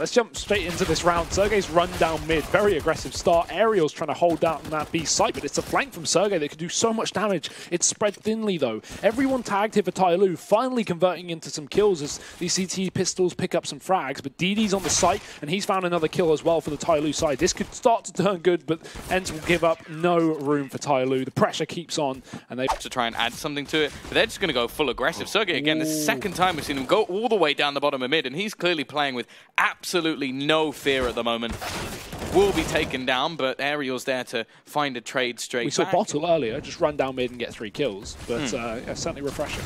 Let's jump straight into this round. Sergey's run down mid, very aggressive start. Aerial's trying to hold down that B site, but it's a flank from Sergey that could do so much damage. It's spread thinly though. Everyone tagged here for Tyloo, finally converting into some kills as these CT pistols pick up some frags, but DD's on the site, and he's found another kill as well for the Tyloo side. This could start to turn good, but ENCE will give up no room for Tyloo. The pressure keeps on, and they to try and add something to it, but they're just going to go full aggressive. Sergey, again, the second time we've seen him go all the way down the bottom of mid, and he's clearly playing with absolutely no fear at the moment. Will be taken down, but Aerial's there to find a trade straight We saw back. Bottle earlier, just run down mid and get 3 kills, but certainly refreshing.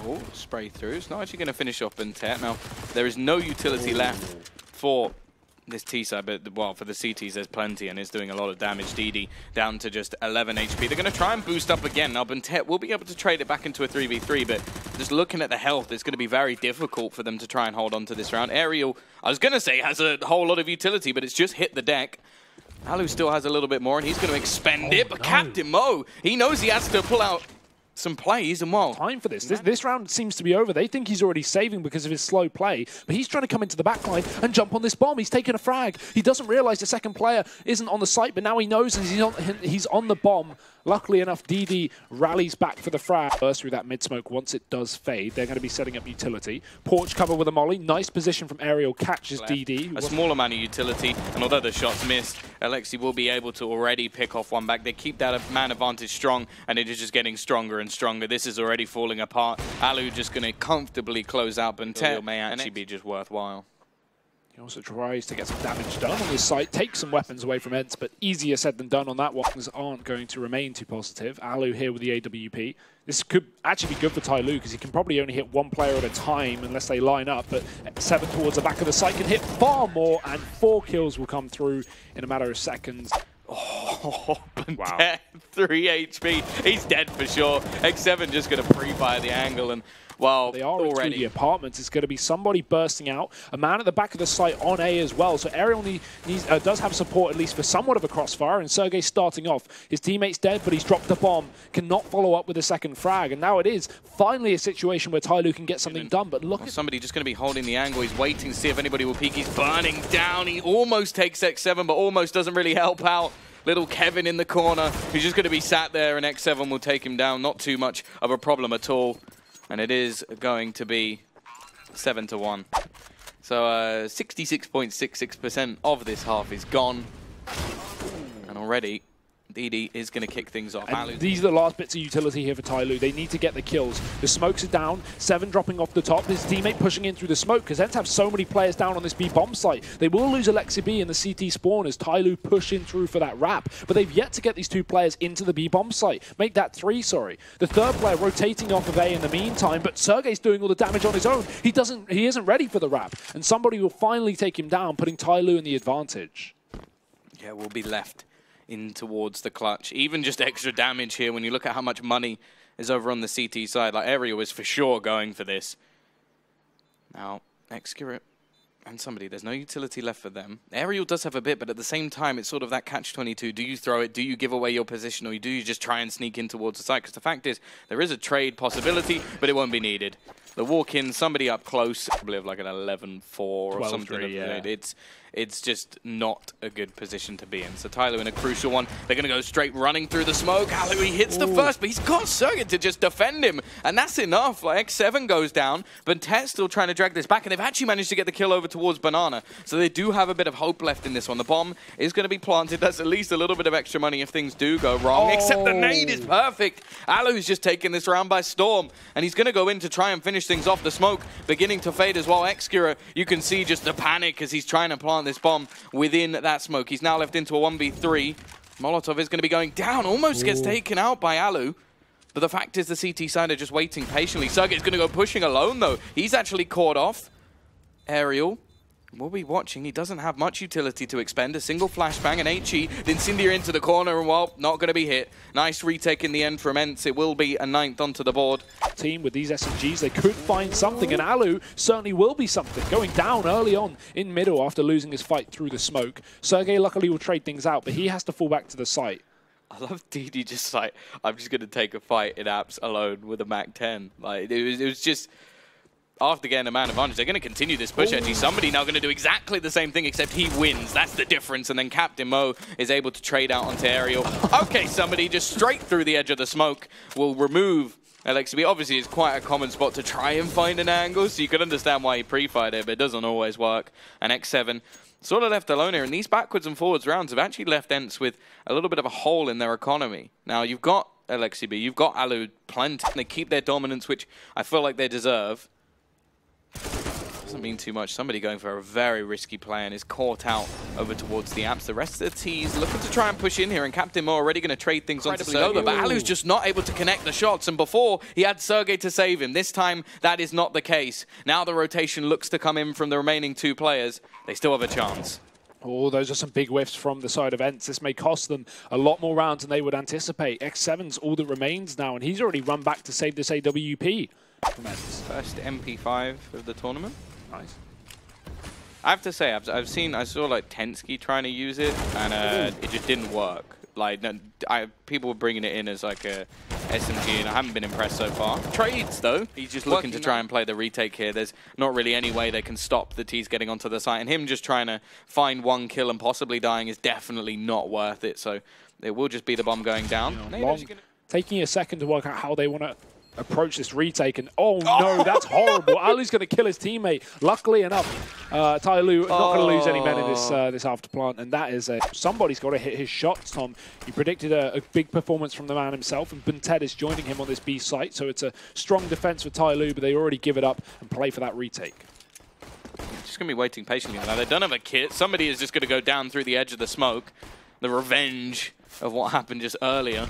Oh, spray through. It's not actually going to finish off Bentet. Now, there is no utility left for this T side, but well, for the CTs there's plenty, and it's doing a lot of damage. DD down to just 11 HP. They're going to try and boost up again. Now, Bentet will be able to trade it back into a 3v3, but just looking at the health, it's going to be very difficult for them to try and hold on to this round. Aerial, I was going to say, has a whole lot of utility, but it's just hit the deck. Alu still has a little bit more, and he's going to expend it, but Captain Mo, he knows he has to pull out some plays, and well, time for this. This round seems to be over. They think he's already saving because of his slow play, but he's trying to come into the back line and jump on this bomb. He's taken a frag. He doesn't realize the second player isn't on the site, but now he knows and he's on the bomb. Luckily enough, DD rallies back for the frag. Burst through that mid-smoke once it does fade. They're going to be setting up utility. Porch cover with a molly. Nice position from Aerial. Catches DD. A small amount of utility, and although the shots missed, Alexi will be able to already pick off one back. They keep that man advantage strong, and it is just getting stronger and stronger. This is already falling apart. Alu just going to comfortably close out Bentet. May actually be just worthwhile. He also tries to get some damage done on this site, take some weapons away from ENCE, but easier said than done on that one. Things aren't going to remain too positive. Alu here with the AWP. This could actually be good for Tyloo because he can probably only hit one player at a time unless they line up, but 7 towards the back of the site can hit far more, and 4 kills will come through in a matter of seconds. Oh, wow. 3 HP. He's dead for sure. X7 just going to pre-fire the angle, and well, they are already into the apartments. It's going to be somebody bursting out. A man at the back of the site on A as well. So Aerial does have support at least for somewhat of a crossfire. And Sergey's starting off. His teammate's dead, but he's dropped the bomb. Cannot follow up with a second frag. And now it is finally a situation where Tyloo can get something done. But look at somebody just going to be holding the angle. He's waiting to see if anybody will peek. He's burning down. He almost takes X7, but almost doesn't really help out. Little Kevin in the corner. He's just going to be sat there, and X7 will take him down. Not too much of a problem at all. And it is going to be 7-1. So 66.66% of this half is gone. And already, DD is going to kick things off. And these are the last bits of utility here for Tyloo. They need to get the kills. The smokes are down. 7 dropping off the top. His teammate pushing in through the smoke because ENCE have so many players down on this B bomb site. They will lose Alexi B in the CT spawn as Tyloo push in through for that wrap. But they've yet to get these 2 players into the B bomb site. Make that 3, sorry. The 3rd player rotating off of A in the meantime, but Sergey's doing all the damage on his own. He isn't ready for the wrap. And somebody will finally take him down, putting Tyloo in the advantage. Yeah, we'll be left in towards the clutch. Even just extra damage here when you look at how much money is over on the CT side. Like, Aerial is for sure going for this. Now, Excurate and somebody, there's no utility left for them. Aerial does have a bit, but at the same time, it's sort of that catch-22. Do you throw it? Do you give away your position? Or do you just try and sneak in towards the side? Because the fact is, there is a trade possibility, but it won't be needed. The walk-in, somebody up close, probably have like an 11-4 or something. Yeah. It's just not a good position to be in. So Tyloo in a crucial one. They're going to go straight running through the smoke. Alu, he hits the first, but he's got Sergey to just defend him. And that's enough. Like, X7 goes down. Bentet's still trying to drag this back. And they've actually managed to get the kill over towards Banana. So they do have a bit of hope left in this one. The bomb is going to be planted. That's at least a little bit of extra money if things do go wrong. Except the nade is perfect. Alu's just taking this round by storm. And he's going to go in to try and finish things off. The smoke beginning to fade as well. Excura, you can see just the panic as he's trying to plant this bomb within that smoke. He's now left into a 1v3. Molotov is going to be going down. Almost gets taken out by Alu. But the fact is the CT side are just waiting patiently. Sergey's going to go pushing alone, though. He's actually caught off. Aerial will be watching. He doesn't have much utility to expend. A single flashbang, an HE, the Incendiary into the corner, and well, not going to be hit. Nice retake in the end from ENCE. It will be a 9th onto the board. Team with these SMGs, they could find something, and Alu certainly will be something. Going down early on in middle after losing his fight through the smoke. Sergey luckily will trade things out, but he has to fall back to the site. I love DD just like, I'm just going to take a fight in apps alone with a Mac 10. Like, it was just... after getting a man advantage, they're going to continue this push. Actually, somebody now going to do exactly the same thing, except he wins. That's the difference. And then Captain Mo is able to trade out onto Aerial. Okay, somebody just straight through the edge of the smoke will remove LXB. Obviously, it's quite a common spot to try and find an angle, so you can understand why he pre-fired it, but it doesn't always work. And X7 sort of left alone here, and these backwards and forwards rounds have actually left ENCE with a little bit of a hole in their economy. Now, you've got LXB, you've got Alu plenty, and they keep their dominance, which I feel like they deserve. Doesn't mean too much. Somebody going for a very risky play and is caught out over towards the apps. The rest of the T's looking to try and push in here, and Captain Mo already going to trade things onto Sergey, but Alu's just not able to connect the shots, and before he had Sergey to save him. This time, that is not the case. Now the rotation looks to come in from the remaining two players. They still have a chance. Oh, those are some big whiffs from the side of ENCE. This may cost them a lot more rounds than they would anticipate. X7's all that remains now, and he's already run back to save this AWP from ENCE. First MP5 of the tournament. Nice. I have to say, I saw like Tensky trying to use it, and it just didn't work. Like, people were bringing it in as like a SMG, and I haven't been impressed so far. Trades, though. He's just looking to try and play the retake here. There's not really any way they can stop the T's getting onto the site, and him just trying to find one kill and possibly dying is definitely not worth it. So it will just be the bomb going down. Taking a second to work out how they want to approach this retake, and oh no, that's horrible. Alu's going to kill his teammate. Luckily enough, Tyloo not going to lose any men in this afterplant, and that is somebody's got to hit his shots, Tom. He predicted a big performance from the man himself, and Bunted is joining him on this B site, so it's a strong defense for Tyloo, but they already give it up and play for that retake. Just going to be waiting patiently now. They don't have a kit. Somebody is just going to go down through the edge of the smoke. The revenge of what happened just earlier.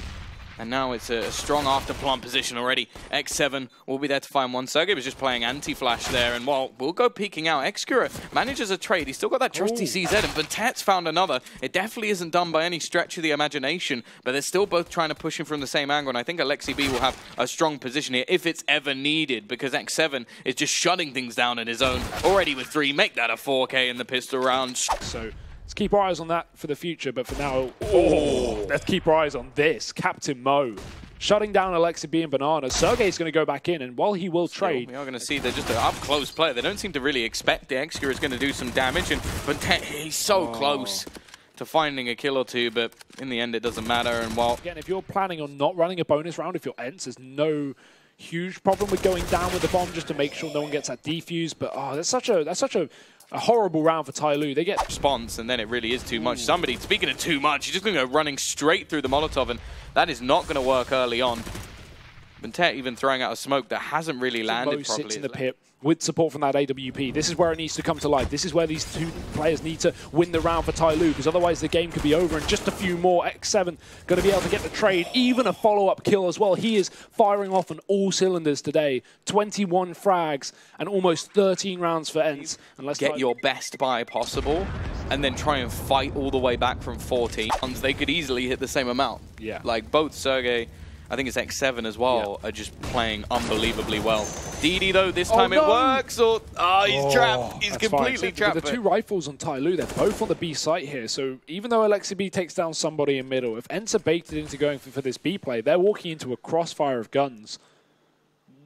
And now it's a strong after-plant position already. X7 will be there to find one. Sergey was just playing anti-flash there. And while we'll go peeking out, Xcura manages a trade. He's still got that trusty CZ, and Buntet's found another. It definitely isn't done by any stretch of the imagination, but they're still both trying to push him from the same angle. And I think Alexi B will have a strong position here if it's ever needed, because X7 is just shutting things down in his own. Already with 3, make that a 4K in the pistol round. So let's keep our eyes on that for the future, but for now, let's keep our eyes on this. Captain Mo shutting down Alexi B and Banana. Sergey's going to go back in, and while he will trade, we are going to see they're just an up-close player. They don't seem to really expect the Xcura is going to do some damage, and he's so close to finding a kill or two, but in the end it doesn't matter. And while again, if you're planning on not running a bonus round, if you're ENCE, there's no huge problem with going down with the bomb just to make sure no one gets that defuse. But that's such a horrible round for Tyloo. They get response, and then it really is too much. Somebody, speaking of too much, he's just going to go running straight through the Molotov, and that is not going to work early on. Buntet even throwing out a smoke that hasn't really landed properly. Sits in the pit with support from that AWP. This is where it needs to come to life. This is where these two players need to win the round for Tyloo, because otherwise the game could be over in just a few more. X7 going to be able to get the trade, even a follow-up kill as well. He is firing off on all cylinders today. 21 frags and almost 13 rounds for ENCE. Get your best buy possible and then try and fight all the way back from 14. They could easily hit the same amount. Yeah. Like both Sergey, I think it's X7 as well, are just playing unbelievably well. DD though, this time it works, or he's trapped. He's completely trapped. With the two rifles on Tyloo, they're both on the B site here, so even though Alexi B takes down somebody in middle, if ENCE are baited into going for this B play, they're walking into a crossfire of guns.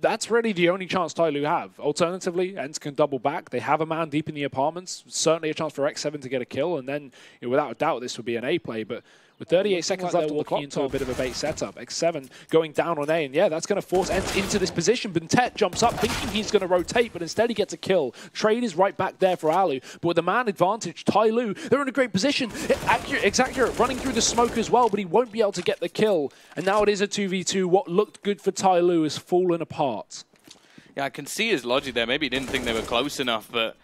That's really the only chance Tyloo have. Alternatively, ENCE can double back. They have a man deep in the apartments. Certainly a chance for X7 to get a kill, and then without a doubt this would be an A play, but with 38 seconds left on the clock, into a bit of a bait setup. X7 going down on A, and yeah, that's going to force ENCE into this position. Buntet jumps up thinking he's going to rotate, but instead he gets a kill. Trade is right back there for Alu, but with the man advantage, Tyloo, they're in a great position. Accurate, running through the smoke as well, but he won't be able to get the kill. And now it is a 2v2. What looked good for Tyloo has fallen apart. Yeah, I can see his logic there. Maybe he didn't think they were close enough, but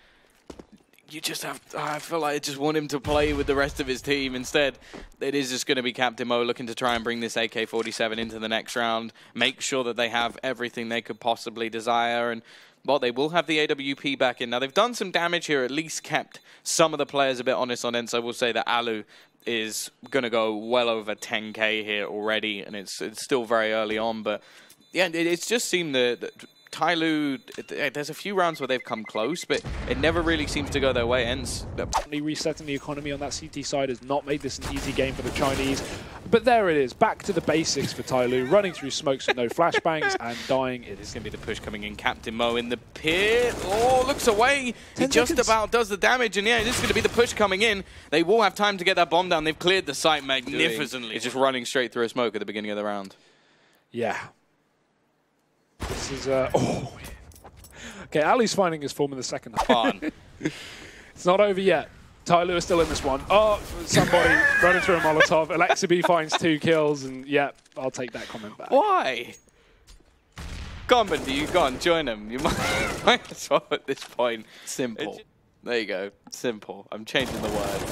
you just have, I feel like I just want him to play with the rest of his team. Instead, it is just going to be Captain Mo looking to try and bring this AK-47 into the next round, make sure that they have everything they could possibly desire, and well, they will have the AWP back in. Now, they've done some damage here, at least kept some of the players a bit honest on ENCE. I will say that Alu is going to go well over 10K here already, and it's still very early on, but yeah, it's just seemed that Tyloo, there's a few rounds where they've come close, but it never really seems to go their way. ENCE resetting the economy on that CT side has not made this an easy game for the Chinese. But there it is, back to the basics for Tyloo, running through smokes with no flashbangs and dying. It is going to be the push coming in. Captain Mo in the pit. Oh, looks away. He just about does the damage, and yeah, this is going to be the push coming in. They will have time to get that bomb down. They've cleared the site magnificently. It's just running straight through a smoke at the beginning of the round. Yeah. This is, oh. Okay, Ali's finding his form in the second half. Fun. It's not over yet. Tyloo is still in this one. Oh, somebody running through a Molotov. Alexa finds 2 kills, and yeah, I'll take that comment back. Why? Go on, join him. You might as well at this point. Simple. There you go. Simple. I'm changing the word.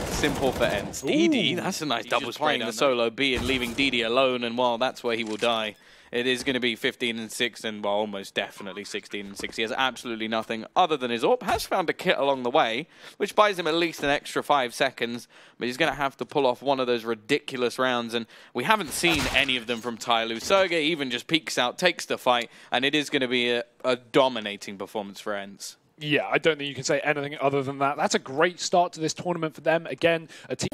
Simple for ENCE. DD, that's a nice double spraying the solo B and leaving DD alone, and well, that's where he will die. It is going to be 15-6 and well, almost definitely 16-6. He has absolutely nothing other than his AWP. Has found a kit along the way, which buys him at least an extra 5 seconds. But he's going to have to pull off one of those ridiculous rounds. And we haven't seen any of them from Tyloo. Sergey even just peeks out, takes the fight. And it is going to be a dominating performance for ENCE. Yeah, I don't think you can say anything other than that. That's a great start to this tournament for them. Again, a team...